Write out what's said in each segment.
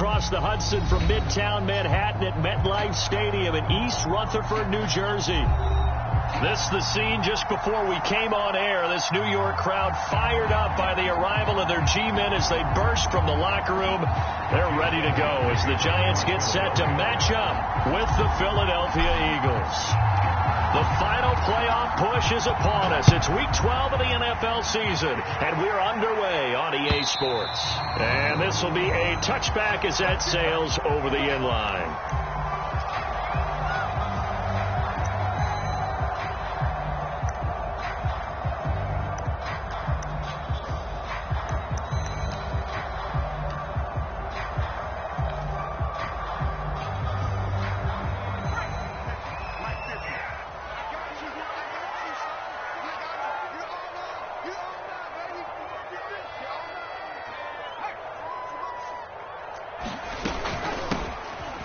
across the Hudson from Midtown Manhattan at MetLife Stadium in East Rutherford, New Jersey. This the scene just before we came on air. This New York crowd fired up by the arrival of their G-men as they burst from the locker room. They're ready to go as the Giants get set to match up with the Philadelphia Eagles. The final playoff push is upon us. It's week 12 of the NFL season, and we're underway on EA Sports. And this will be a touchback as that sails over the end line.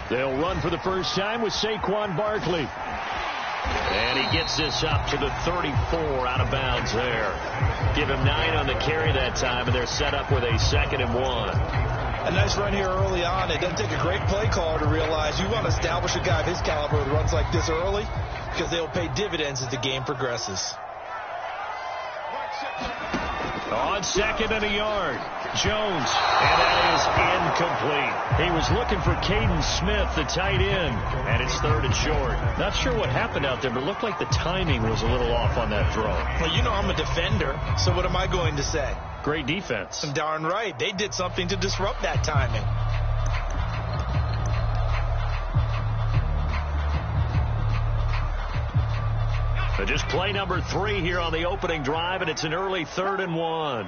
They'll run for the first time with Saquon Barkley. And he gets this up to the 34 out of bounds there. Give him 9 on the carry that time, and they're set up with a 2nd and 1. A nice run here early on. It doesn't take a great play caller to realize you want to establish a guy of his caliber with runs like this early because they'll pay dividends as the game progresses. On 2nd and a yard, Jones, and that is incomplete. He was looking for Caden Smith, the tight end, and it's 3rd and short. Not sure what happened out there, but it looked like the timing was a little off on that throw. Well, you know I'm a defender, so what am I going to say? Great defense. Darn right. They did something to disrupt that timing. So just play number 3 here on the opening drive, and it's an early 3rd and 1.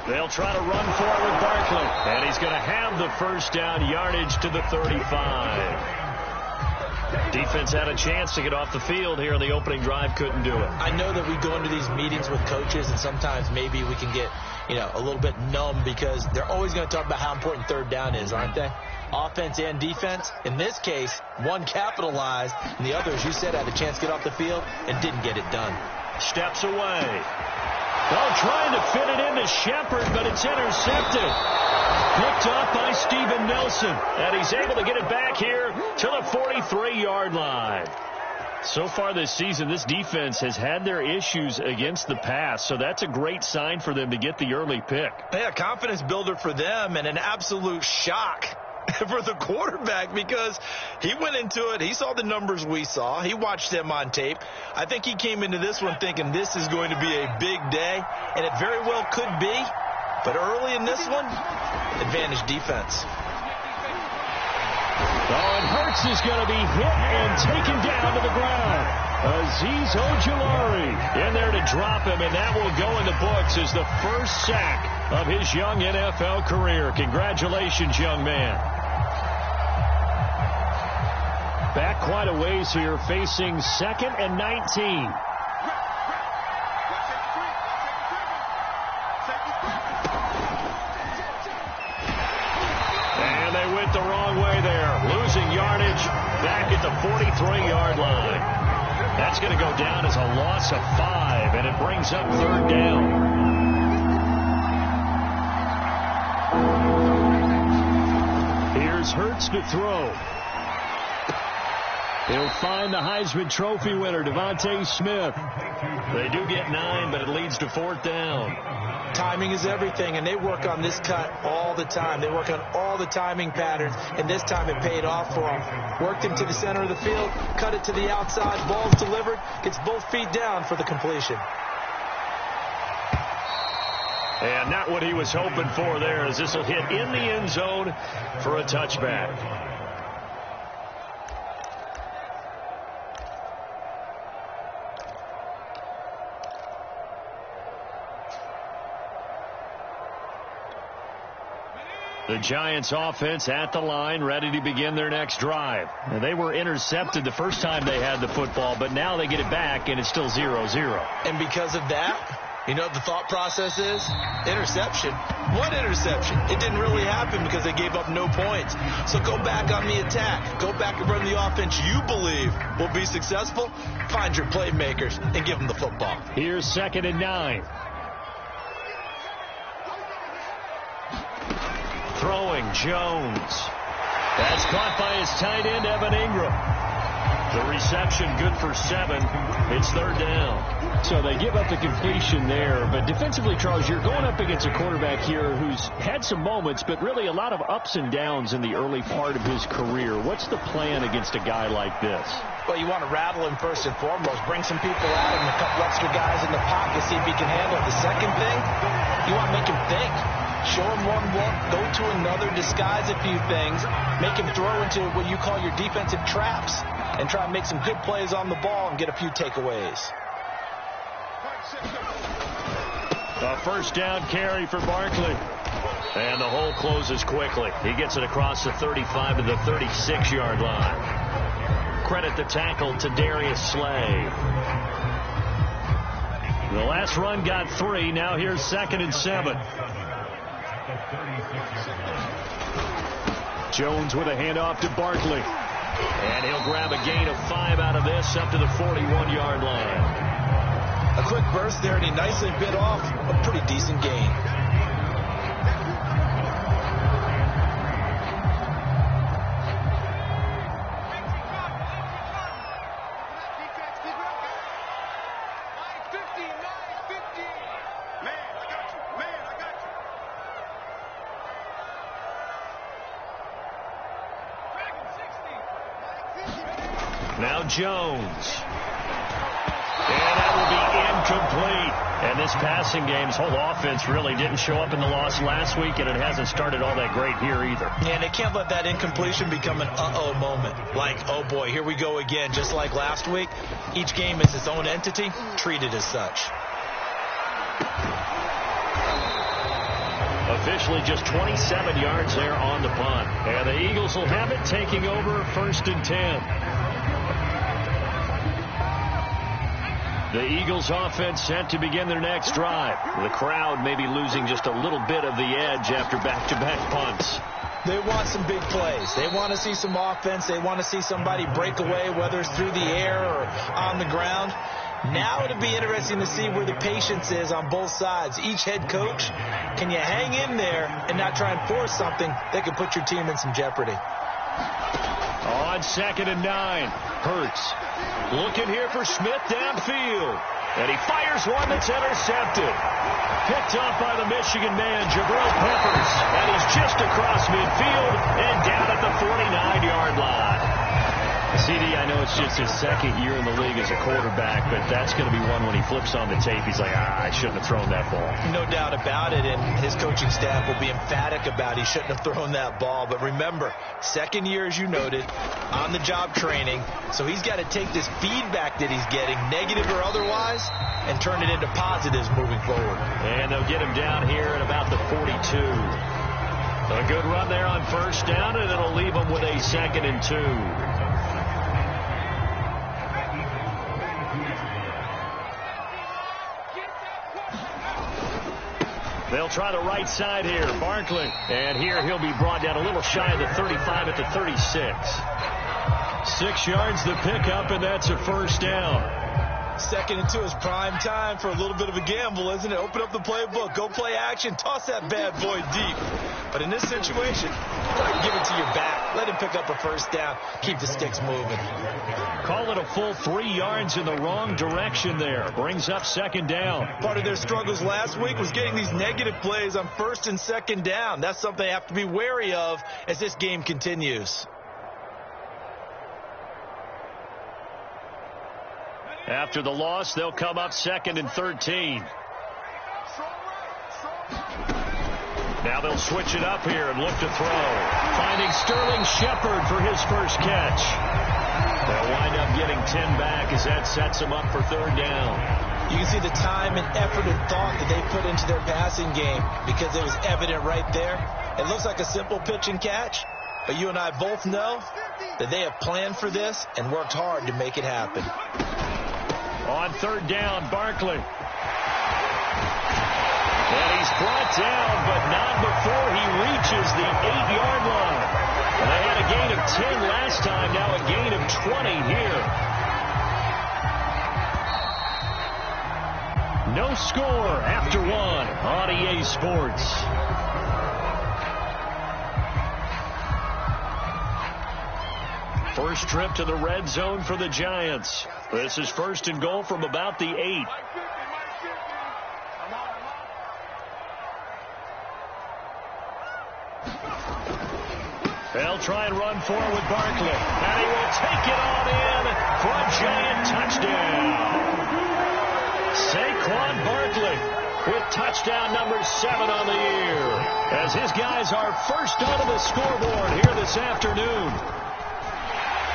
They'll try to run forward Barkley, and he's going to have the first down yardage to the 35. Defense had a chance to get off the field here in the opening drive, couldn't do it. I know that we go into these meetings with coaches, and sometimes maybe we can get, a little bit numb because they're always going to talk about how important third down is, aren't they? Offense and defense. In this case, one capitalized, and the other, as you said, had a chance to get off the field and didn't get it done. Steps away. Oh, trying to fit it into Shepard, but it's intercepted. Picked up by Steven Nelson, and he's able to get it back here to the 43-yard line. So far this season, this defense has had their issues against the pass, so that's a great sign for them to get the early pick. Yeah, confidence builder for them and an absolute shock for the quarterback because he went into it. He saw the numbers we saw. He watched them on tape. I think he came into this one thinking this is going to be a big day, and it very well could be. But early in this one, advantage defense. Oh, and Hurts is going to be hit and taken down to the ground. Azeez Ojulari in there to drop him, and that will go in the books as the first sack of his young NFL career. Congratulations, young man. Back quite a ways here, facing 2nd and 19. And they went the wrong way there, losing yardage back at the 43-yard line. That's going to go down as a loss of 5, and it brings up 3rd down. Here's Hurts to throw. He'll find the Heisman Trophy winner, Devontae Smith. They do get 9, but it leads to 4th down. Timing is everything, and they work on this cut all the time. They work on all the timing patterns, and this time it paid off for them. Worked him to the center of the field, cut it to the outside, ball's delivered, gets both feet down for the completion. And not what he was hoping for there, as this will hit in the end zone for a touchback. The Giants offense at the line, ready to begin their next drive. Now, they were intercepted the first time they had the football, but now they get it back, and it's still 0-0. And because of that, you know what the thought process is? Interception. What interception? It didn't really happen because they gave up no points. So go back on the attack. Go back and run the offense you believe will be successful. Find your playmakers and give them the football. Here's 2nd and 9. Throwing Jones. That's caught by his tight end, Evan Ingram. The reception good for 7. It's 3rd down. So they give up the completion there. But defensively, Charles, you're going up against a quarterback here who's had some moments, but really a lot of ups and downs in the early part of his career. What's the plan against a guy like this? Well, you want to rattle him first and foremost. Bring some people at him, a couple extra guys in the pocket, see if he can handle it. The second thing, you want to make him think. Show him one look, go to another, disguise a few things, make him throw into what you call your defensive traps, and try and make some good plays on the ball and get a few takeaways. A first down carry for Barkley. And the hole closes quickly. He gets it across the 35 to the 36-yard line. Credit the tackle to Darius Slay. The last run got 3. Now here's 2nd and 7. Jones with a handoff to Barkley. And he'll grab a gain of 5 out of this up to the 41-yard line. A quick burst there, and he nicely bit off a pretty decent gain. Now Jones. And that will be incomplete. And this passing game's whole offense really didn't show up in the loss last week, and it hasn't started all that great here either. Yeah, and they can't let that incompletion become an uh-oh moment. Like, oh boy, here we go again. Just like last week, each game is its own entity, treated as such. Officially just 27 yards there on the punt. And the Eagles will have it, taking over 1st and 10. The Eagles offense set to begin their next drive. The crowd may be losing just a little bit of the edge after back-to-back punts. They want some big plays. They want to see some offense. They want to see somebody break away, whether it's through the air or on the ground. Now it'll be interesting to see where the patience is on both sides. Each head coach, can you hang in there and not try and force something that could put your team in some jeopardy? On 2nd and 9, Hurts looking here for Smith downfield. And he fires one that's intercepted. Picked off by the Michigan man, Jabril Peppers. And he's just across midfield and down at the 49-yard line. CD, I know it's just his second year in the league as a quarterback, but that's going to be one when he flips on the tape. He's like, I shouldn't have thrown that ball. No doubt about it, and his coaching staff will be emphatic about he shouldn't have thrown that ball. But remember, second year, as you noted, on-the-job training, so he's got to take this feedback that he's getting, negative or otherwise, and turn it into positives moving forward. And they'll get him down here at about the 42. A good run there on first down, and it'll leave him with a 2nd and 2. They'll try the right side here. Barkley. And here he'll be brought down a little shy of the 35 at the 36. 6 yards the pickup, and that's a first down. 2nd and 2 is prime time for a little bit of a gamble, isn't it? Open up the playbook. Go play action. Toss that bad boy deep. But in this situation, try to give it to your back. Let him pick up a first down. Keep the sticks moving. Call it a full 3 yards in the wrong direction there. Brings up 2nd down. Part of their struggles last week was getting these negative plays on 1st and 2nd down. That's something they have to be wary of as this game continues. After the loss, they'll come up 2nd and 13. Now they'll switch it up here and look to throw. Finding Sterling Shepard for his first catch. They'll wind up getting 10 back as that sets them up for 3rd down. You can see the time and effort and thought that they put into their passing game because it was evident right there. It looks like a simple pitch and catch, but you and I both know that they have planned for this and worked hard to make it happen. On 3rd down, Barkley. And he's brought down, but not before he reaches the 8-yard line. And they had a gain of 10 last time, now a gain of 20 here. No score after 1 on EA Sports. First trip to the red zone for the Giants. This is 1st and goal from about the 8. They'll try and run forward with Barkley. And he will take it on in for a Giant touchdown. Saquon Barkley with touchdown number 7 on the year. As his guys are first onto the scoreboard here this afternoon.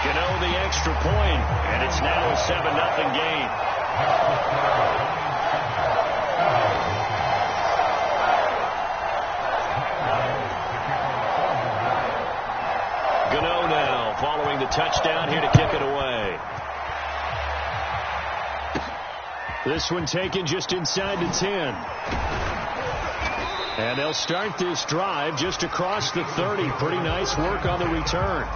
Gano the extra point, and it's now a 7-0 game. Gano now following the touchdown here to kick it away. This one taken just inside the 10. And they'll start this drive just across the 30. Pretty nice work on the return.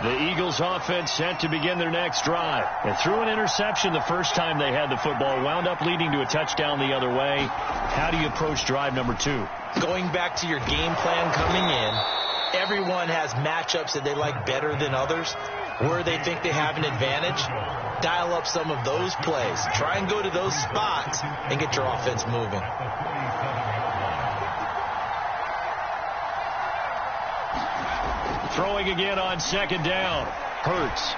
The Eagles offense set to begin their next drive. And threw an interception the first time they had the football. Wound up leading to a touchdown the other way. How do you approach drive number 2? Going back to your game plan coming in, everyone has matchups that they like better than others. Where they think they have an advantage, dial up some of those plays. Try and go to those spots and get your offense moving. Throwing again on 2nd down. Hurts.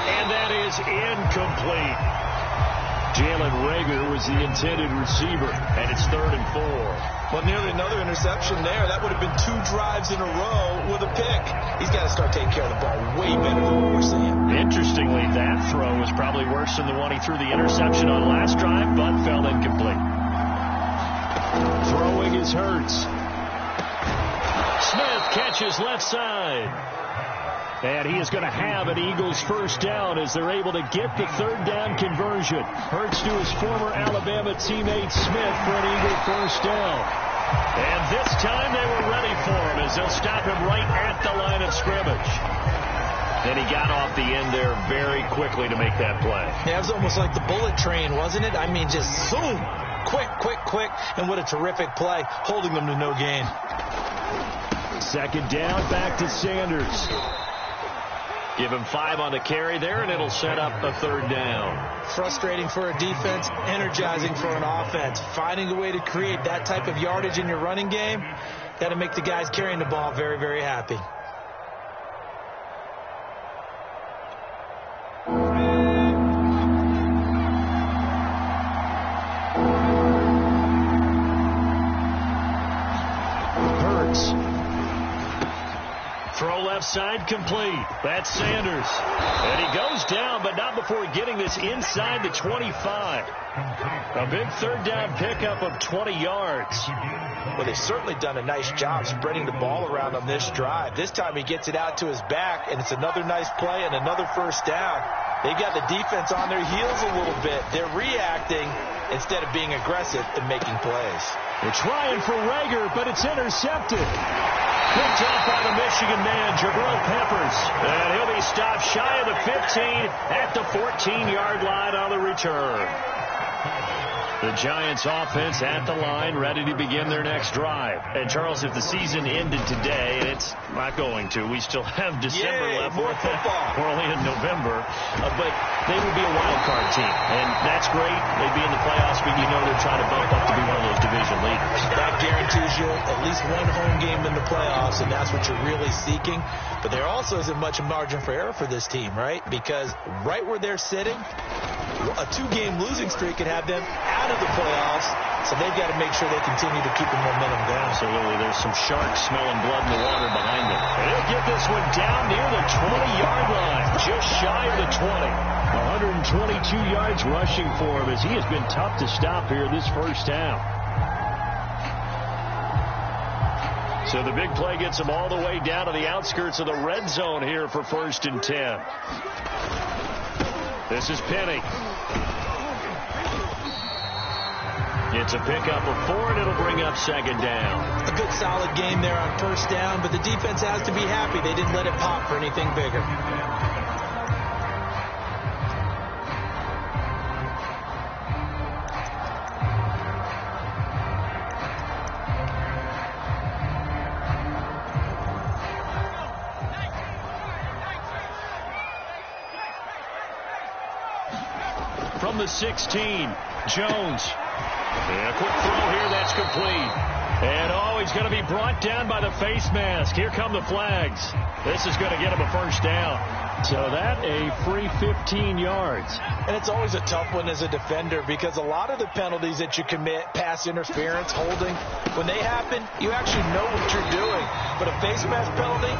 And that is incomplete. Jalen Reagor was the intended receiver, and it's 3rd and 4. Well, nearly another interception there. That would have been 2 drives in a row with a pick. He's got to start taking care of the ball way better than what we're seeing. Interestingly, that throw was probably worse than the one he threw the interception on last drive, but fell incomplete. Throwing is Hurts. Smith catches left side. And he is going to have an Eagles first down as they're able to get the third down conversion. Hurts to his former Alabama teammate Smith for an Eagle first down. And this time they were ready for him as they'll stop him right at the line of scrimmage. And he got off the end there very quickly to make that play. Yeah, it was almost like the bullet train, wasn't it? I mean, just zoom. Quick. And what a terrific play, holding them to no gain. Second down, back to Sanders. Give him 5 on the carry there, and it'll set up a third down. Frustrating for a defense, energizing for an offense. Finding a way to create that type of yardage in your running game, got to make the guys carrying the ball very, very happy. Side complete. That's Sanders. And he goes down, but not before getting this inside the 25. A big third down pickup of 20 yards. Well, they've certainly done a nice job spreading the ball around on this drive. This time he gets it out to his back, and it's another nice play and another first down. They've got the defense on their heels a little bit. They're reacting instead of being aggressive and making plays. They're trying for Rager, but it's intercepted. Picked off by the Michigan man, Jabril Peppers. And he'll be stopped shy of the 15 at the 14-yard line on the return. The Giants offense at the line, ready to begin their next drive. And, Charles, if the season ended today, and it's not going to, we still have December left. More football. We're only in November. But they would be a wild card team. And that's great. They'd be in the playoffs, but you know they're trying to bump up to be one of those division leaders. That guarantees you at least one home game in the playoffs, and that's what you're really seeking. But there also isn't much margin for error for this team, right? Because right where they're sitting, a 2-game losing streak could have them out of the playoffs, so they've got to make sure they continue to keep the momentum going. Absolutely. There's some sharks smelling blood in the water behind them. And he'll get this one down near the 20-yard line, just shy of the 20. 122 yards rushing for him as he has been tough to stop here this first down. So the big play gets him all the way down to the outskirts of the red zone here for 1st and 10. This is Penny. It's a pickup of 4, and it'll bring up 2nd down. A good solid game there on 1st down, but the defense has to be happy they didn't let it pop for anything bigger. From the 16, Jones. And a quick throw here, that's complete. And he's going to be brought down by the face mask. Here come the flags. This is going to get him a first down. So that a free 15 yards. And it's always a tough one as a defender because a lot of the penalties that you commit, pass interference, holding, when they happen, you actually know what you're doing. But a face mask penalty,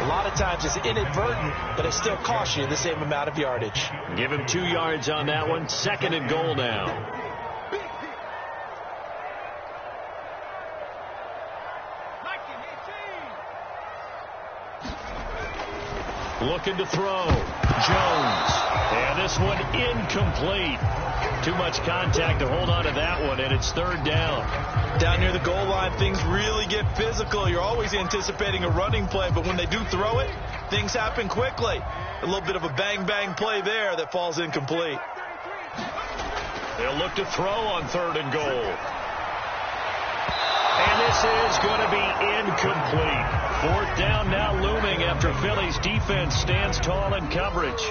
a lot of times it's inadvertent, but it still costs you the same amount of yardage. Give him 2 yards on that one. 2nd and goal now. Looking to throw. Jones. And this one incomplete. Too much contact to hold on to that one, and it's 3rd down. Down near the goal line, things really get physical. You're always anticipating a running play, but when they do throw it, things happen quickly. A little bit of a bang-bang play there that falls incomplete. They'll look to throw on 3rd and goal. And this is going to be incomplete. 4th down now looming after Philly's defense stands tall in coverage.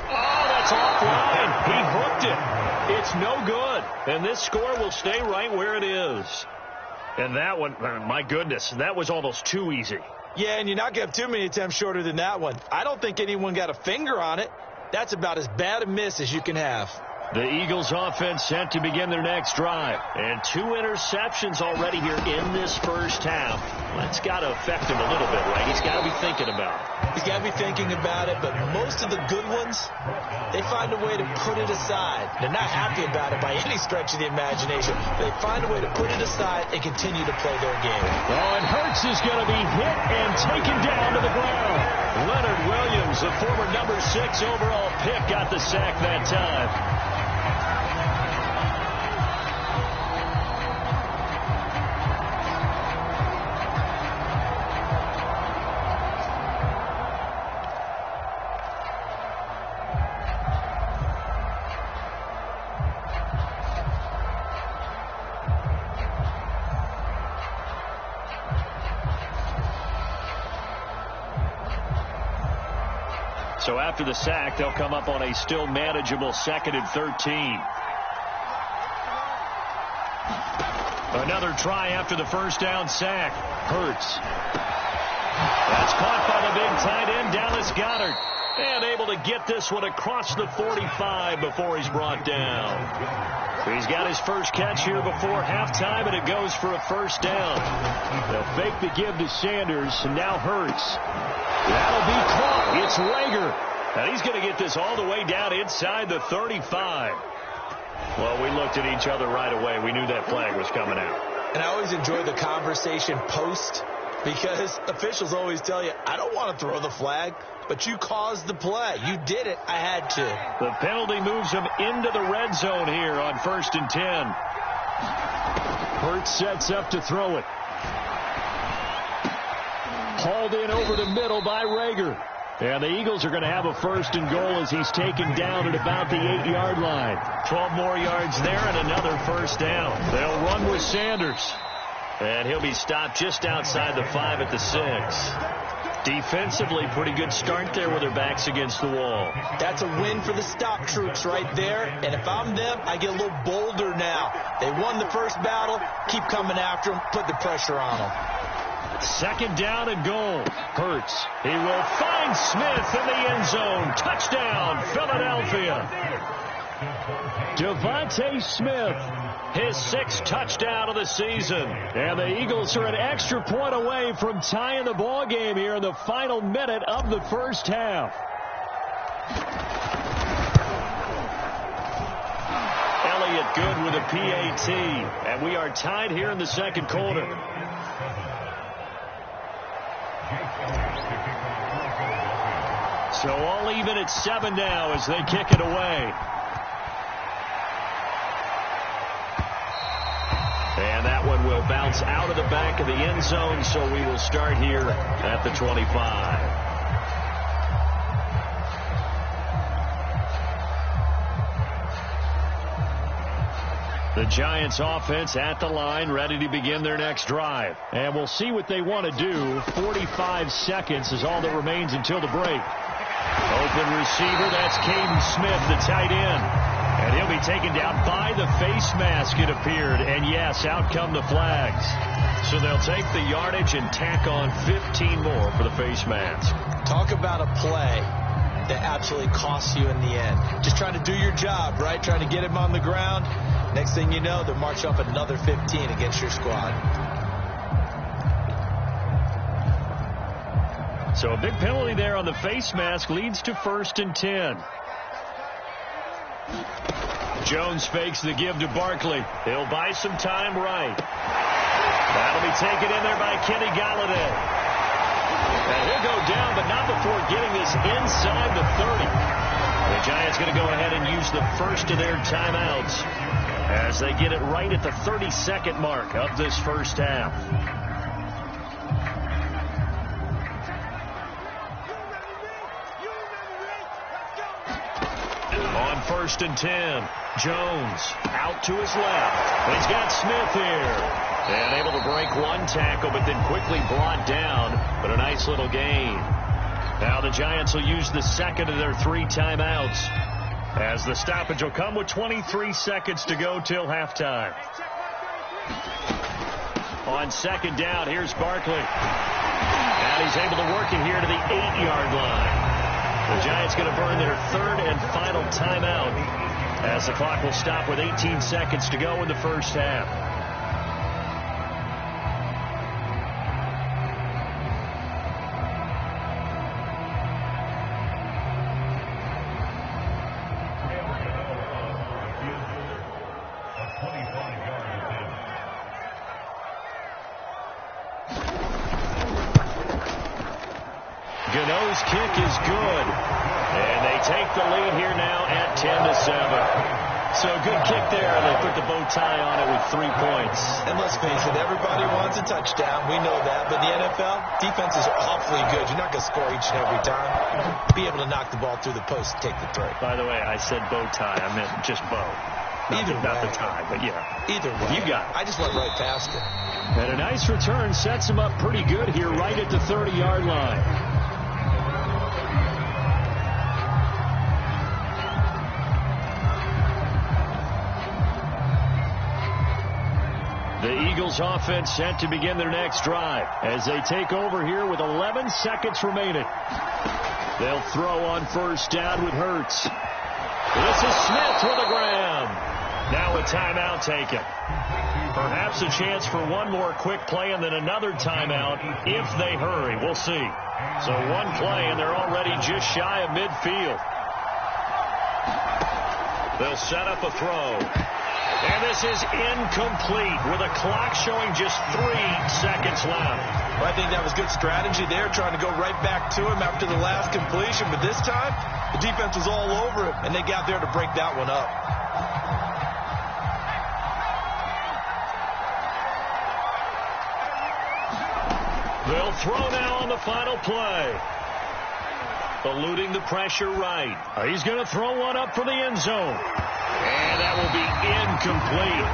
Oh, that's offline. He hooked it. It's no good. And this score will stay right where it is. And that one, my goodness, that was almost too easy. Yeah, and you're not going to have too many attempts shorter than that one. I don't think anyone got a finger on it. That's about as bad a miss as you can have. The Eagles offense set to begin their next drive. And 2 interceptions already here in this first half. That's got to affect him a little bit, right? He's got to be thinking about it. He's got to be thinking about it, but most of the good ones, they find a way to put it aside. They're not happy about it by any stretch of the imagination. They find a way to put it aside and continue to play their game. Oh, and Hurts is going to be hit and taken down to the ground. Leonard Williams, the former number 6 overall pick, got the sack that time. So after the sack, they'll come up on a still manageable 2nd and 13. Another try after the first down sack. Hurts. That's caught by the big tight end, Dallas Goedert. And able to get this one across the 45 before he's brought down. He's got his first catch here before halftime, and it goes for a first down. They'll fake the give to Sanders, and now Hurts. That'll be caught. It's Rager. And he's going to get this all the way down inside the 35. Well, we looked at each other right away. We knew that flag was coming out. And I always enjoy the conversation post, because officials always tell you, I don't want to throw the flag, but you caused the play. You did it. I had to. The penalty moves him into the red zone here on 1st and 10. Hurts sets up to throw it. Hauled in over the middle by Rager. And the Eagles are going to have a 1st and goal as he's taken down at about the 8-yard line. 12 more yards there and another first down. They'll run with Sanders. And he'll be stopped just outside the 5 at the 6. Defensively, pretty good start there with their backs against the wall. That's a win for the stop troops right there. And if I'm them, I get a little bolder now. They won the first battle. Keep coming after them. Put the pressure on them. 2nd down and goal. Hurts. He will find Smith in the end zone. Touchdown, Philadelphia. Devontae Smith, his 6th touchdown of the season. And the Eagles are an extra point away from tying the ball game here in the final minute of the first half. Elliott good with a PAT. And we are tied here in the 2nd quarter. So all even at 7 now as they kick it away. And that one will bounce out of the back of the end zone, so we will start here at the 25. The Giants offense at the line, ready to begin their next drive. And we'll see what they want to do. 45 seconds is all that remains until the break. Open receiver, that's Caden Smith, the tight end. And he'll be taken down by the face mask, it appeared. And yes, out come the flags. So they'll take the yardage and tack on 15 more for the face mask. Talk about a play that absolutely costs you in the end. Just trying to do your job, right? Trying to get him on the ground. Next thing you know, they'll march up another 15 against your squad. So a big penalty there on the face mask leads to 1st and 10. Jones fakes the give to Barkley. He'll buy some time right. That'll be taken in there by Kenny Galladay. And he'll go down, but not before getting this inside the 30. The Giants going to go ahead and use the first of their timeouts as they get it right at the 32nd mark of this first half. On 1st and 10, Jones out to his left. He's got Smith here. And able to break one tackle, but then quickly brought down. But a nice little gain. Now the Giants will use the 2nd of their 3 timeouts, as the stoppage will come with 23 seconds to go till halftime. On 2nd down, here's Barkley. And he's able to work it here to the 8-yard line. The Giants going to burn their 3rd and final timeout as the clock will stop with 18 seconds to go in the first half. Gano's kick is good. And they take the lead here now at 10-7. So a good kick there. They put the bow tie on it with 3 points. And let's face it, everybody wants a touchdown. We know that. But the NFL, defense is awfully good. You're not going to score each and every time. Be able to knock the ball through the post and take the throw. By the way, I said bow tie. I meant just bow. Not the tie, but yeah. Either way. You got it. I just went right past it. And a nice return sets him up pretty good here right at the 30-yard line. The Eagles offense set to begin their next drive as they take over here with 11 seconds remaining. They'll throw on first down with Hurts. This is Smith with the ground. Now a timeout taken. Perhaps a chance for one more quick play and then another timeout if they hurry. We'll see. So one play and they're already just shy of midfield. They'll set up a throw. And this is incomplete with a clock showing just 3 seconds left. Well, I think that was good strategy there, trying to go right back to him after the last completion. But this time, the defense was all over him, and they got there to break that one up. They'll throw now on the final play. Eluding the pressure right. He's going to throw one up for the end zone. And that will be incomplete.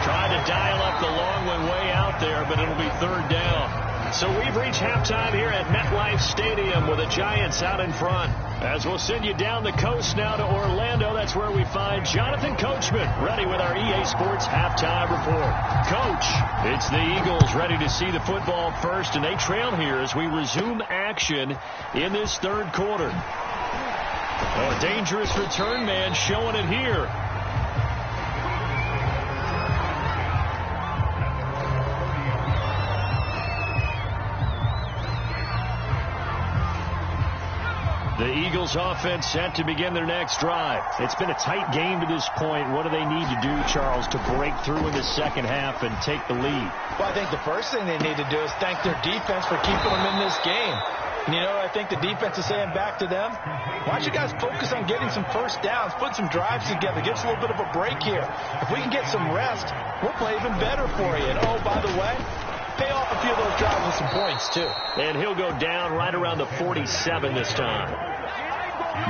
Trying to dial up the long one way out there, but it'll be third down. So we've reached halftime here at MetLife Stadium with the Giants out in front. As we'll send you down the coast now to Orlando, that's where we find Jonathan Coachman ready with our EA Sports halftime report. Coach, it's the Eagles ready to see the football first, and they trail here as we resume action in this third quarter. A dangerous return man showing it here. The Eagles offense set to begin their next drive. It's been a tight game to this point. What do they need to do, Charles, to break through in the second half and take the lead? Well, I think the first thing they need to do is thank their defense for keeping them in this game. And, you know, I think the defense is saying back to them, why don't you guys focus on getting some first downs, put some drives together, give us a little bit of a break here. If we can get some rest, we'll play even better for you. And, oh, by the way, pay off a few of those drives with some points, too. And he'll go down right around the 47 this time.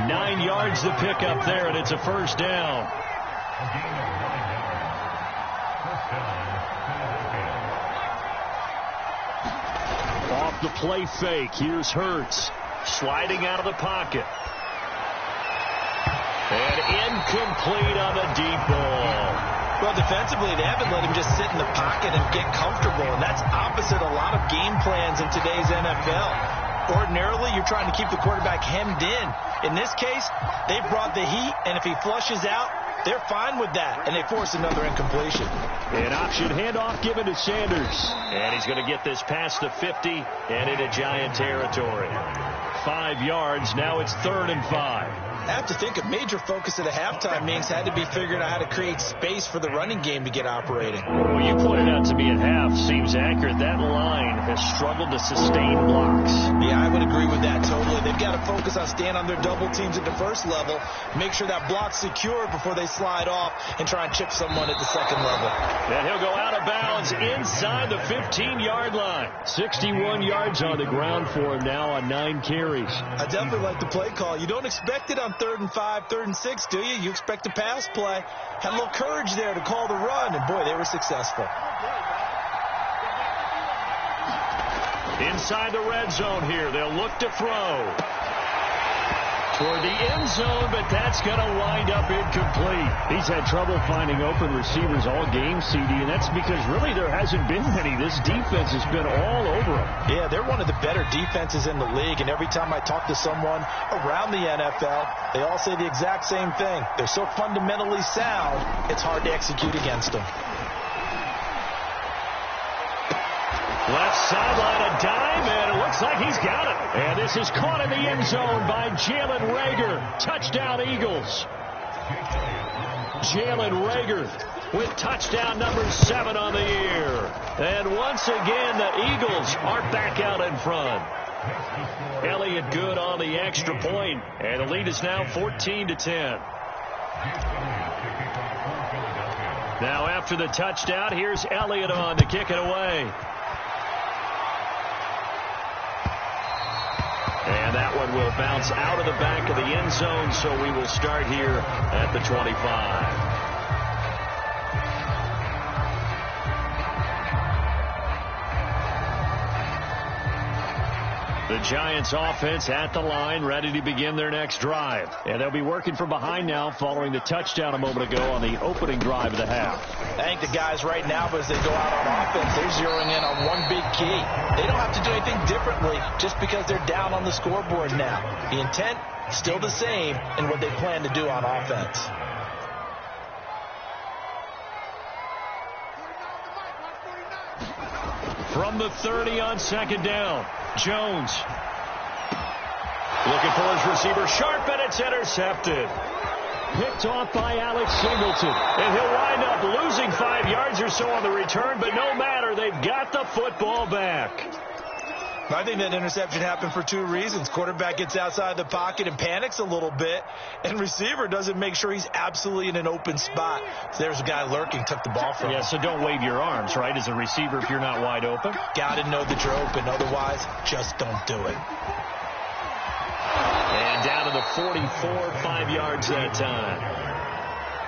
9 yards to pick up there, and it's a first down. Off the play fake, here's Hurts. Sliding out of the pocket. And incomplete on the deep ball. Well, defensively, they haven't let him just sit in the pocket and get comfortable, and that's opposite a lot of game plans in today's NFL. Ordinarily, you're trying to keep the quarterback hemmed in. In this case, they brought the heat, and if he flushes out, they're fine with that, and they force another incompletion. An option handoff given to Sanders. And he's going to get this past the 50 and into Giant territory. 5 yards. Now it's 3rd and 5. I have to think a major focus at a halftime means had to be figuring out how to create space for the running game to get operating. Well, you pointed out to me at half. Seems accurate. That line has struggled to sustain blocks. Yeah, I would agree with that totally. They've got to focus on staying on their double teams at the first level, make sure that block's secured before they slide off and try and chip someone at the second level. And he'll go out of bounds inside the 15-yard line. 61 yards on the ground for him now on 9 carries. I definitely like the play call. You don't expect it on 3rd and 5, 3rd and 6, do you? You expect a pass play. Had a little courage there to call the run, and boy, they were successful. Inside the red zone here, they'll look to throw. for the end zone, but that's going to wind up incomplete. He's had trouble finding open receivers all game, CD, and that's because really there hasn't been many. This defense has been all over him. Yeah, they're one of the better defenses in the league, and every time I talk to someone around the NFL, they all say the exact same thing. They're so fundamentally sound, it's hard to execute against them. Left sideline, a dime, and it looks like he's got it. And this is caught in the end zone by Jalen Reagor. Touchdown, Eagles. Jalen Reagor with touchdown number 7 on the year. And once again, the Eagles are back out in front. Elliott good on the extra point, and the lead is now 14-10. Now after the touchdown, here's Elliott on to kick it away. And that one will bounce out of the back of the end zone, so we will start here at the 25. The Giants offense at the line, ready to begin their next drive. And they'll be working from behind now following the touchdown a moment ago on the opening drive of the half. I think the guys right now, as they go out on offense, they're zeroing in on one big key. They don't have to do anything differently just because they're down on the scoreboard now. The intent, still the same in what they plan to do on offense. From the 30 on second down, Jones looking for his receiver, Sharp, and it's intercepted. Picked off by Alex Singleton, and he'll wind up losing 5 yards or so on the return, but no matter, they've got the football back. I think that interception happened for 2 reasons. Quarterback gets outside the pocket and panics a little bit, and receiver doesn't make sure he's absolutely in an open spot. So there's a guy lurking, took the ball from him. Yeah, so don't wave your arms, right, as a receiver if you're not wide open. Got to know that you're open. Otherwise, just don't do it. And down to the 44, 5 yards that time.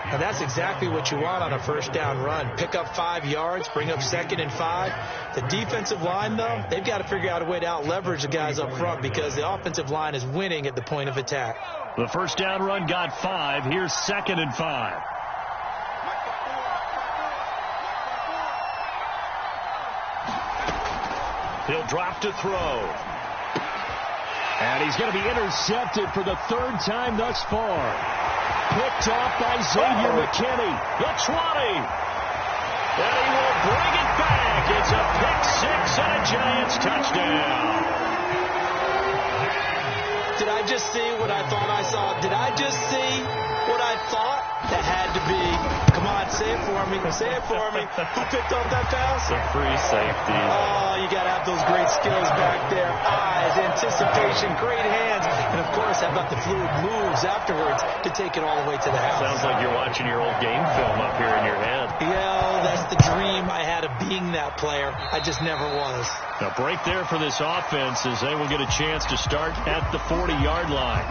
And that's exactly what you want on a first down run. Pick up 5 yards, bring up 2nd and 5. The defensive line, though, they've got to figure out a way to out-leverage the guys up front because the offensive line is winning at the point of attack. The first down run got 5. Here's 2nd and 5. He'll drop to throw. And he's going to be intercepted for the 3rd time thus far. Picked off by Xavier McKinney. The 20. And he will bring it back. It's a pick 6 and a Giants touchdown. Did I just see what I thought I saw? Did I just see what I thought? That had to be. Come on, say it for me. Say it for me. Who picked off that pass? The free safety. Oh, you got to have those great skills back there. Eyes, anticipation, great hands. And, of course, how about the fluid moves afterwards to take it all the way to the house? Sounds like you're watching your old game film up here in your head. Yeah, that's the dream I had of being that player. I just never was. A break there for this offense as they will get a chance to start at the 40-yard line.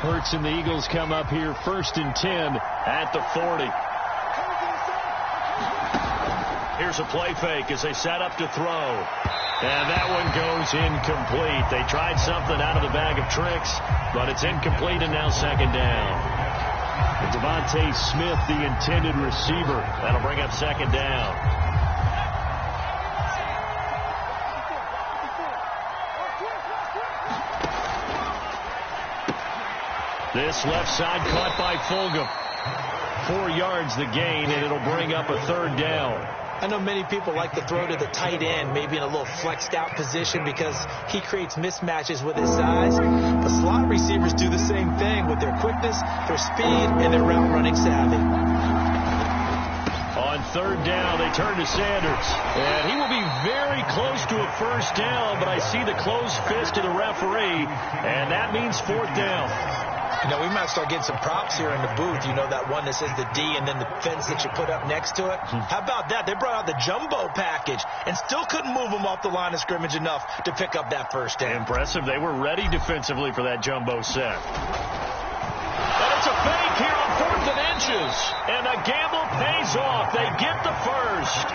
Hurts and the Eagles come up here 1st and 10 at the 40. Here's a play fake as they set up to throw. And that one goes incomplete. They tried something out of the bag of tricks, but it's incomplete and now 2nd down. And Devontae Smith, the intended receiver. That'll bring up 2nd down. This left side caught by Fulgham. 4 yards the gain, and it'll bring up a 3rd down. I know many people like to throw to the tight end, maybe in a little flexed out position because he creates mismatches with his size. But slot receivers do the same thing with their quickness, their speed, and their route running savvy. On 3rd down, they turn to Sanders. And he will be very close to a 1st down, but I see the closed fist of the referee, and that means 4th down. You know, we might start getting some props here in the booth. You know, that one that says the D and then the fence that you put up next to it. How about that? They brought out the jumbo package and still couldn't move them off the line of scrimmage enough to pick up that 1st down. Impressive. They were ready defensively for that jumbo set. And it's It's a fake here on 4th and inches. And the gamble pays off. They get the first.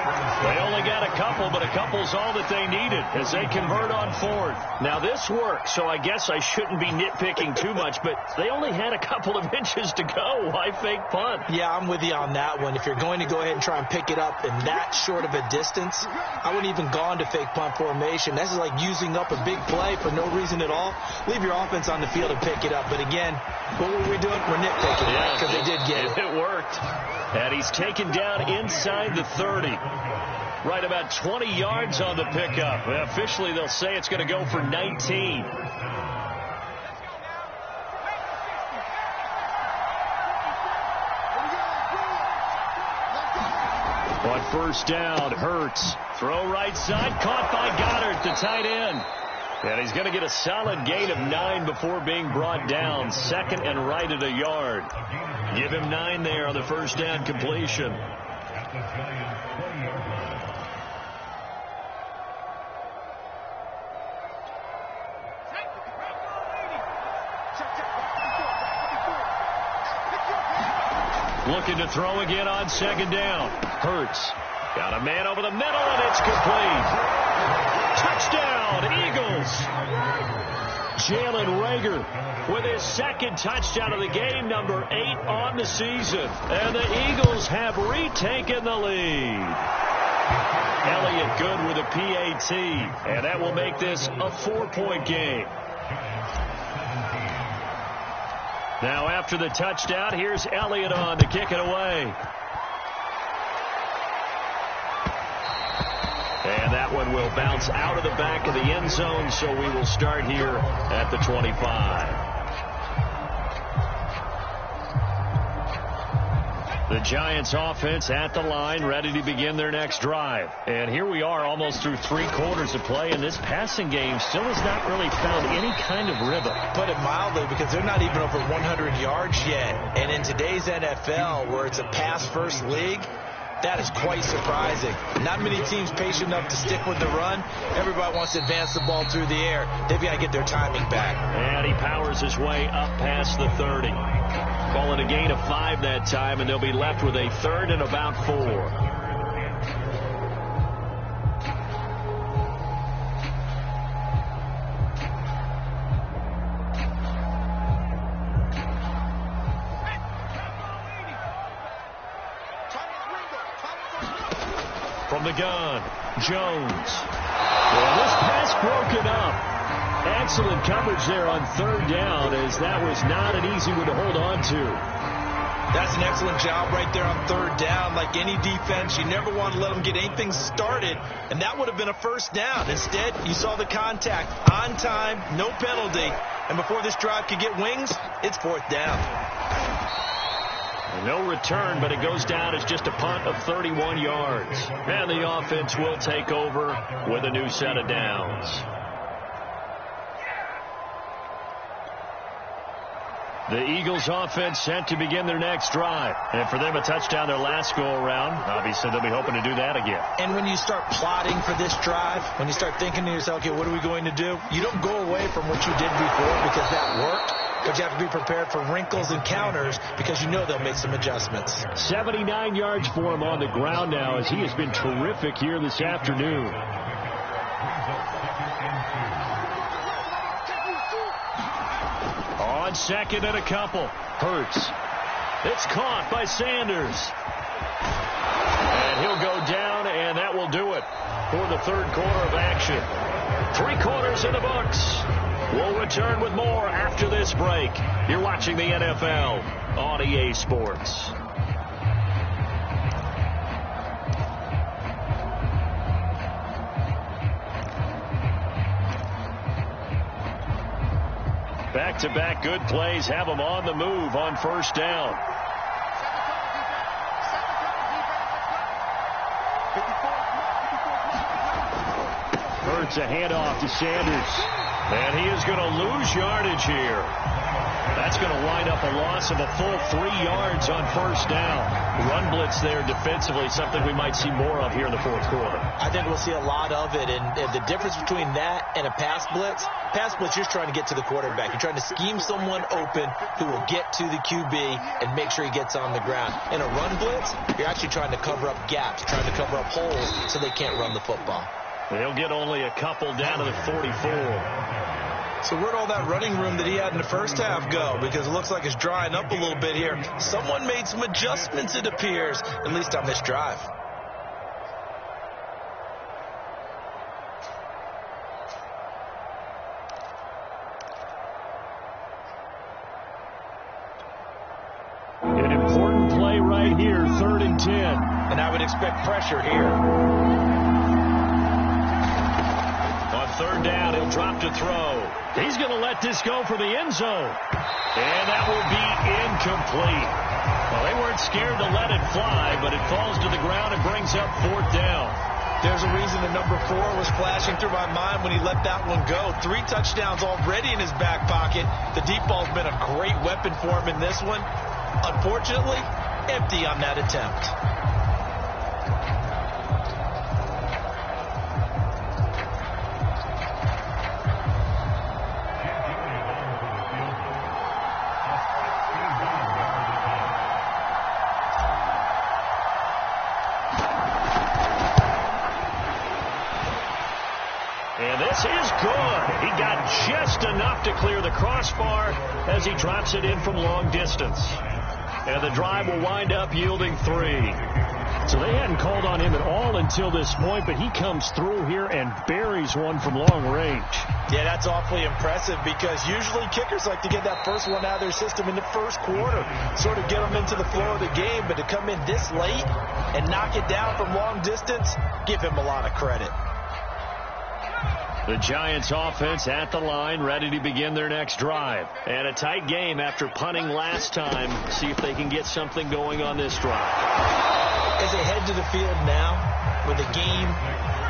They only got a couple, but a couple's all that they needed as they convert on 4th. Now, this worked, so I guess I shouldn't be nitpicking too much, but they only had a couple of inches to go. Why fake punt? Yeah, I'm with you on that one. If you're going to go ahead and try and pick it up in that short of a distance, I wouldn't even gone to fake punt formation. This is like using up a big play for no reason at all. Leave your offense on the field and pick it up. But again, what were we doing? We're nitpicking, right? Because they did get it. It worked. And he's taken down inside the 30. Right about 20 yards on the pickup. Well, officially, they'll say it's going to go for 19. On first down, Hurts. Throw right side, caught by Goddard, the tight end. And he's going to get a solid gain of 9 before being brought down. Second and right at a yard. Give him 9 there on the first down completion. Looking to throw again on second down. Hurts. Got a man over the middle, and it's complete. Touchdown, Eagles. Jalen Reagor with his second touchdown of the game, number 8 on the season. And the Eagles have retaken the lead. Elliott good with a PAT, and that will make this a 4-point game. Now after the touchdown, here's Elliott on to kick it away. And that one will bounce out of the back of the end zone, so we will start here at the 25. The Giants offense at the line, ready to begin their next drive. And here we are almost through 3 quarters of play, and this passing game still has not really found any kind of rhythm. Put it mildly, because they're not even over 100 yards yet. And in today's NFL, where it's a pass-first league, that is quite surprising. Not many teams patient enough to stick with the run. Everybody wants to advance the ball through the air. They've got to get their timing back. And he powers his way up past the 30. Calling a gain of 5 that time, and they'll be left with a 3rd and about 4. From the gun, Jones. Well, this pass broken up. Excellent coverage there on 3rd down, as that was not an easy one to hold on to. That's an excellent job right there on 3rd down. Like any defense, you never want to let them get anything started, and that would have been a first down. Instead, you saw the contact on time, no penalty, and before this drive could get wings, it's 4th down. No return, but it goes down as just a punt of 31 yards. And the offense will take over with a new set of downs. The Eagles offense set to begin their next drive. And for them, a touchdown their last go-around. Obviously, they'll be hoping to do that again. And when you start plotting for this drive, when you start thinking to yourself, okay, what are we going to do? You don't go away from what you did before because that worked. But you have to be prepared for wrinkles and counters because you know they'll make some adjustments. 79 yards for him on the ground now, as he has been terrific here this afternoon. On second and a couple. Hurts. It's caught by Sanders. And he'll go down, and that will do it for the 3rd quarter of action. 3 quarters in the books. We'll return with more after this break. You're watching the NFL on EA Sports. Back-to-back good plays have them on the move on first down. Hurts a handoff to Sanders. And he is going to lose yardage here. That's going to wind up a loss of a full 3 yards on first down. Run blitz there defensively, something we might see more of here in the fourth quarter. I think we'll see a lot of it, and the difference between that and a pass blitz, you're trying to get to the quarterback. You're trying to scheme someone open who will get to the QB and make sure he gets on the ground. In a run blitz, you're actually trying to cover up gaps, trying to cover up holes so they can't run the football. They'll get only a couple down to the 44. So where'd all that running room that he had in the first half go? Because it looks like it's drying up a little bit here. Someone made some adjustments, it appears, at least on this drive. An important play right here, 3rd and 10. And I would expect pressure here. 3rd down, he'll drop to throw. He's going to let this go for the end zone. And that will be incomplete. Well, they weren't scared to let it fly, but it falls to the ground and brings up 4th down. There's a reason the number 4 was flashing through my mind when he let that one go. 3 touchdowns already in his back pocket. The deep ball's been a great weapon for him in this one. Unfortunately, empty on that attempt. This is good. He got just enough to clear the crossbar as he drops it in from long distance. And the drive will wind up yielding 3. So they hadn't called on him at all until this point, but he comes through here and buries one from long range. Yeah, that's awfully impressive because usually kickers like to get that first one out of their system in the first quarter, sort of get them into the flow of the game, but to come in this late and knock it down from long distance, give him a lot of credit. The Giants offense at the line, ready to begin their next drive. And a tight game after punting last time. See if they can get something going on this drive. As they head to the field now, with the game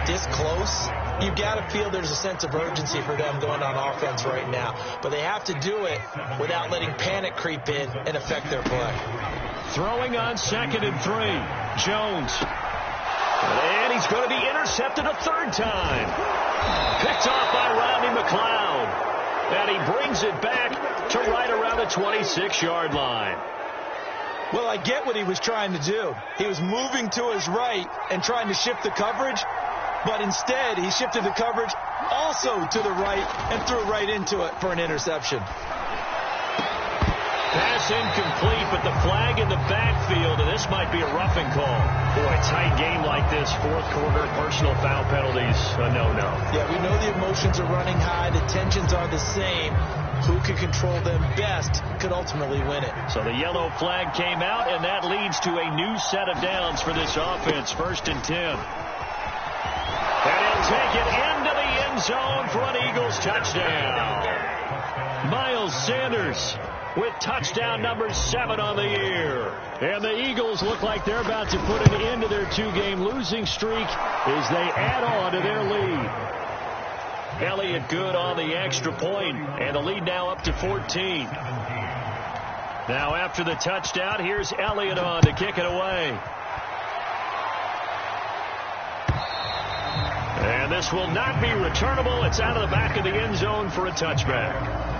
this close, you've got to feel there's a sense of urgency for them going on offense right now. But they have to do it without letting panic creep in and affect their play. Throwing on 2nd and 3. Jones. And he's going to be intercepted a 3rd time. Picked off by Rodney McLeod. And he brings it back to right around the 26-yard line. Well, I get what he was trying to do. He was moving to his right and trying to shift the coverage, but instead he shifted the coverage also to the right and threw right into it for an interception. Pass incomplete, but the flag in the backfield, and this might be a roughing call. Boy, tight game like this, 4th quarter, personal foul penalties, a no-no. Yeah, we know the emotions are running high, the tensions are the same. Who can control them best could ultimately win it. So the yellow flag came out, and that leads to a new set of downs for this offense, 1st and 10. And he'll take it into the end zone for an Eagles touchdown. Miles Sanders with touchdown number 7 on the year. And the Eagles look like they're about to put an end to their 2-game losing streak as they add on to their lead. Elliott good on the extra point, and the lead now up to 14. Now after the touchdown, here's Elliott on to kick it away. And this will not be returnable. It's out of the back of the end zone for a touchback.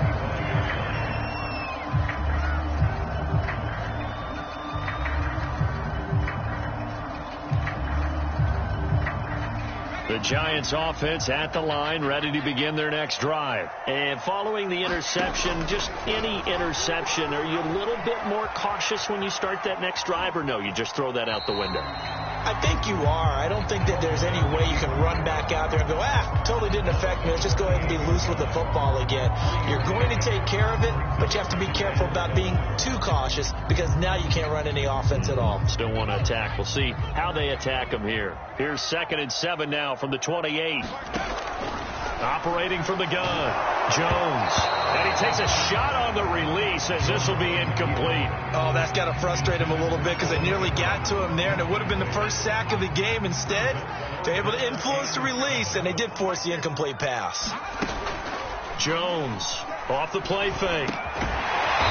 The Giants offense at the line, ready to begin their next drive. And following the interception, just any interception, are you a little bit more cautious when you start that next drive, or no, you just throw that out the window? I think you are. I don't think that there's any way you can run back out there and go, totally didn't affect me. Let's just go ahead and be loose with the football again. You're going to take care of it, but you have to be careful about being too cautious because now you can't run any offense at all. Still want to attack. We'll see how they attack them here. Here's 2nd and 7 now from the 28. Operating from the gun, Jones. And he takes a shot on the release as this will be incomplete. Oh, that's got to frustrate him a little bit because they nearly got to him there, and it would have been the first sack of the game. Instead, they're able to influence the release, and they did force the incomplete pass. Jones off the play fake.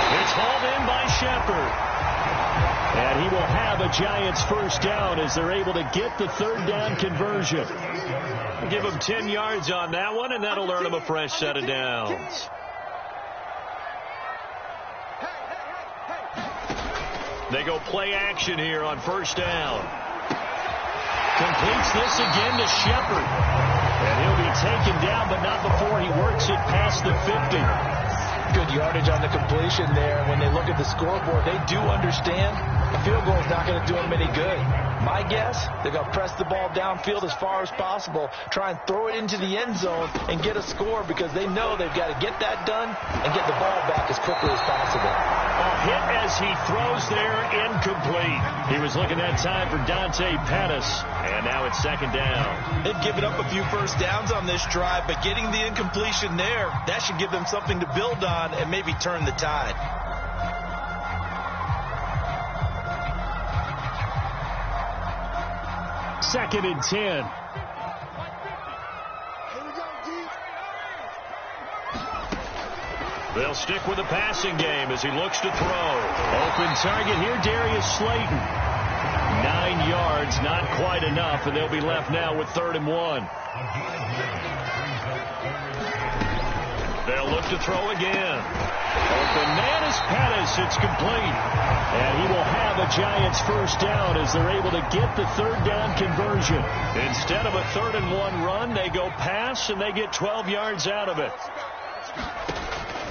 It's hauled in by Shepard. And he will have a Giants first down as they're able to get the third down conversion. Give him 10 yards on that one, and that'll earn him a fresh set of downs. They go play action here on first down. Completes this again to Shepard. And he'll be taken down, but not before he works it past the 50. Good yardage on the completion there. When they look at the scoreboard, they do understand a field goal is not going to do them any good. My guess, they're going to press the ball downfield as far as possible, try and throw it into the end zone and get a score because they know they've got to get that done and get the ball back as quickly as possible. A hit as he throws there, incomplete. He was looking that time for Dante Pettis, and now it's second down. They've given up a few first downs on this drive, but getting the incompletion there, that should give them something to build on and maybe turn the tide. Second and 10. They'll stick with the passing game as he looks to throw. Open target here, Darius Slayton. 9 yards, not quite enough, and they'll be left now with 3rd and 1. They'll look to throw again. Open man is Pettis. It's complete. And he will have a Giants first down as they're able to get the third down conversion. Instead of a 3rd and 1 run, they go pass, and they get 12 yards out of it.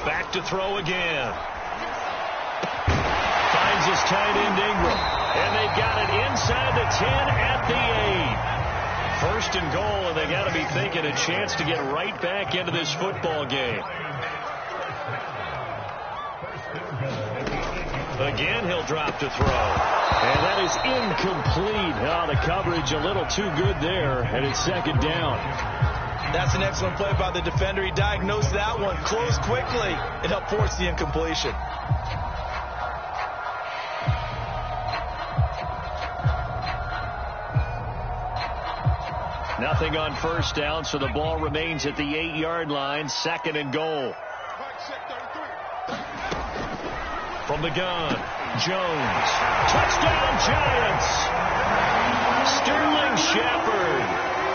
Back to throw again. Finds his tight end Ingram. And they've got it inside the 10 at the 8. 1st and goal, and they got to be thinking a chance to get right back into this football game. Again, he'll drop to throw. And that is incomplete. Oh, the coverage a little too good there, and it's second down. That's an excellent play by the defender. He diagnosed that one, closed quickly, and helped force the incompletion. Nothing on first down, so the ball remains at the 8-yard line. 2nd and goal. From the gun, Jones. Touchdown, Giants! Sterling Shepard.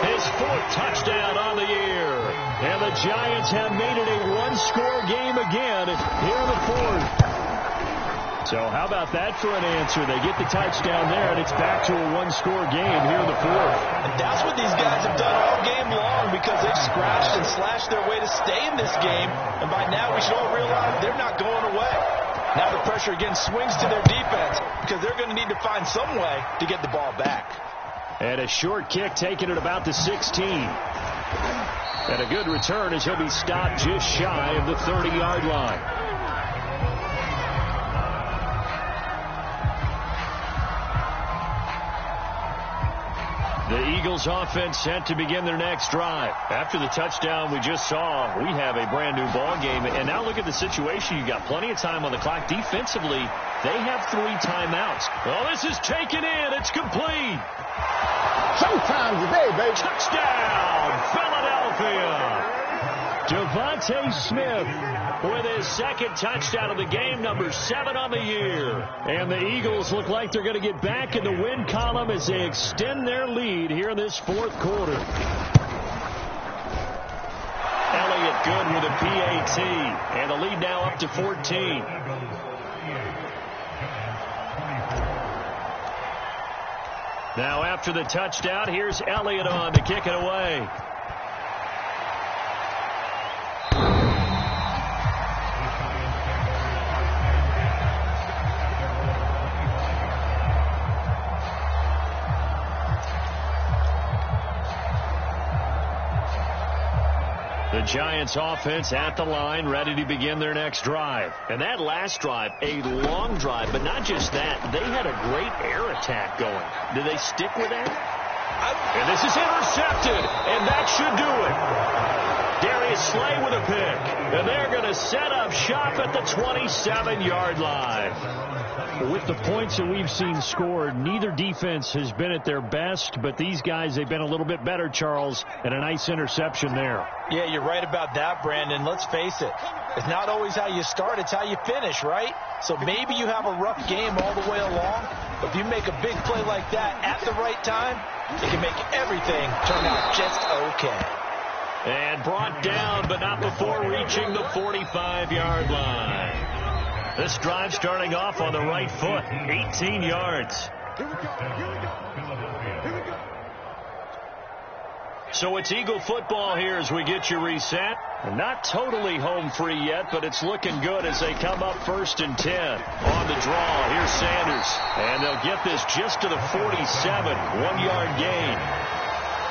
His 4th touchdown on the year. And the Giants have made it a one-score game again here in the 4th. So how about that for an answer? They get the touchdown there, and it's back to a one-score game here in the 4th. And that's what these guys have done all game long because they've scratched and slashed their way to stay in this game. And by now we should all realize they're not going away. Now the pressure again swings to their defense because they're going to need to find some way to get the ball back. And a short kick taken at about the 16. And a good return as he'll be stopped just shy of the 30-yard line. The Eagles offense set to begin their next drive. After the touchdown we just saw, we have a brand new ball game. And now look at the situation. You got plenty of time on the clock. Defensively, they have 3 timeouts. Well, this is taken in. It's complete. Showtime today, baby. Touchdown, Philadelphia. Devontae Smith with his 2nd touchdown of the game, number 7 on the year. And the Eagles look like they're going to get back in the win column as they extend their lead here in this 4th quarter. Elliott good with a PAT, and the lead now up to 14. Now after the touchdown, here's Elliott on to kick it away. The Giants offense at the line, ready to begin their next drive. And that last drive, a long drive, but not just that. They had a great air attack going. Do they stick with that? And this is intercepted, and that should do it. Darius Slay with a pick. And they're going to set up shop at the 27-yard line. With the points that we've seen scored, neither defense has been at their best, but these guys, they've been a little bit better, Charles, and a nice interception there. Yeah, you're right about that, Brandon. Let's face it. It's not always how you start, it's how you finish, right? So maybe you have a rough game all the way along, but if you make a big play like that at the right time, it can make everything turn out just okay. And brought down, but not before reaching the 45-yard line. This drive starting off on the right foot, 18 yards. So it's Eagle football here as we get you reset. Not totally home free yet, but it's looking good as they come up 1st and 10. On the draw, here's Sanders. And they'll get this just to the 47, 1-yard gain.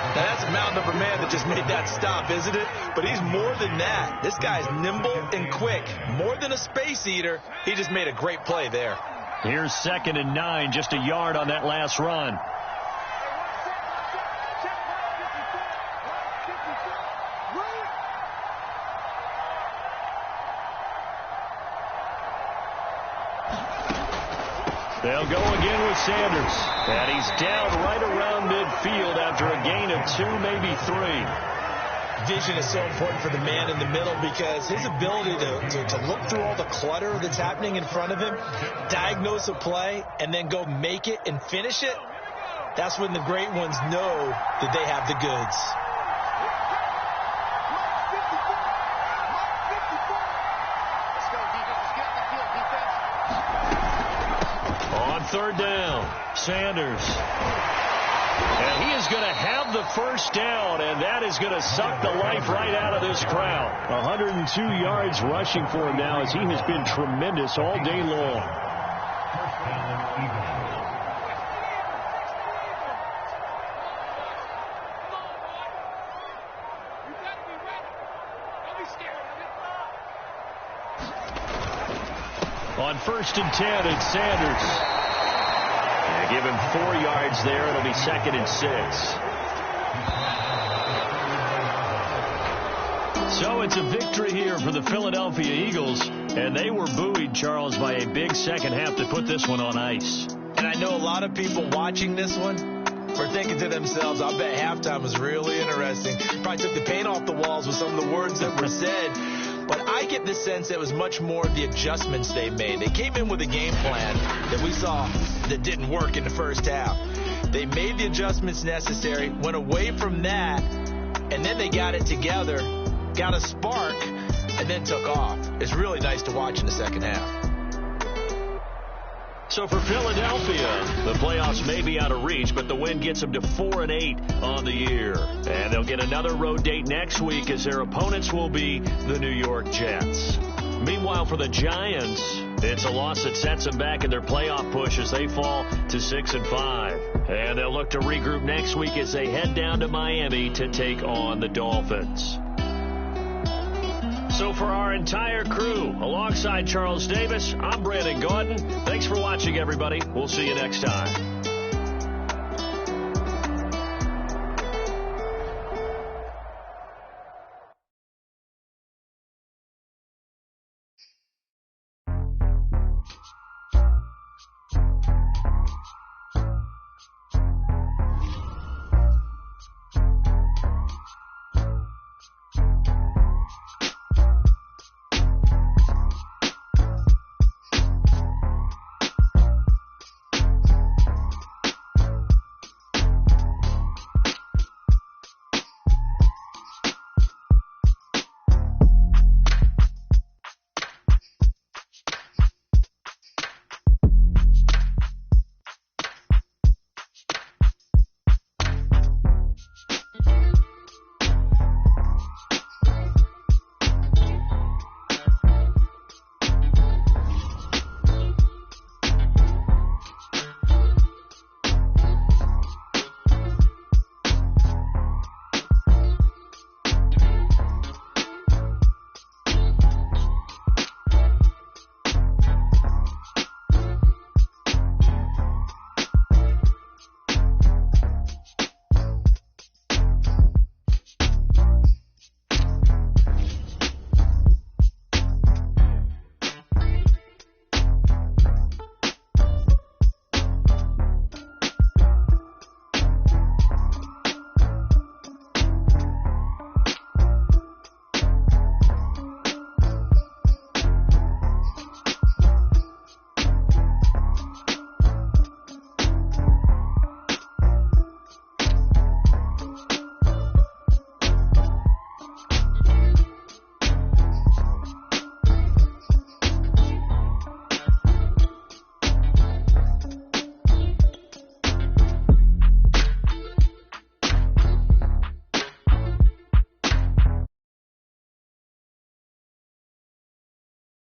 Now that's a mountain of a man that just made that stop, isn't it? But he's more than that. This guy's nimble and quick. More than a space eater. He just made a great play there. Here's 2nd and 9, just a yard on that last run. They'll go again with Sanders. And he's down right around midfield after a gain of 2, maybe 3. Vision is so important for the man in the middle because his ability to look through all the clutter that's happening in front of him, diagnose a play, and then go make it and finish it, that's when the great ones know that they have the goods. On 3rd down, Sanders. And he is going to have the 1st down, and that is going to suck the life right out of this crowd. 102 yards rushing for him now as he has been tremendous all day long. On 1st and 10, it's Sanders. Give him 4 yards there. It'll be 2nd and 6. So it's a victory here for the Philadelphia Eagles. And they were buoyed, Charles, by a big second half to put this one on ice. And I know a lot of people watching this one were thinking to themselves, I bet halftime was really interesting. Probably took the paint off the walls with some of the words that were said. But I get the sense that it was much more the adjustments they made. They came in with a game plan that we saw that didn't work in the first half. They made the adjustments necessary, went away from that, and then they got it together, got a spark, and then took off. It's really nice to watch in the second half. So for Philadelphia, the playoffs may be out of reach, but the win gets them to 4-8 on the year. And they'll get another road date next week as their opponents will be the New York Jets. Meanwhile, for the Giants, it's a loss that sets them back in their playoff push as they fall to 6-5. And they'll look to regroup next week as they head down to Miami to take on the Dolphins. So for our entire crew, alongside Charles Davis, I'm Brandon Gordon. Thanks for watching, everybody. We'll see you next time.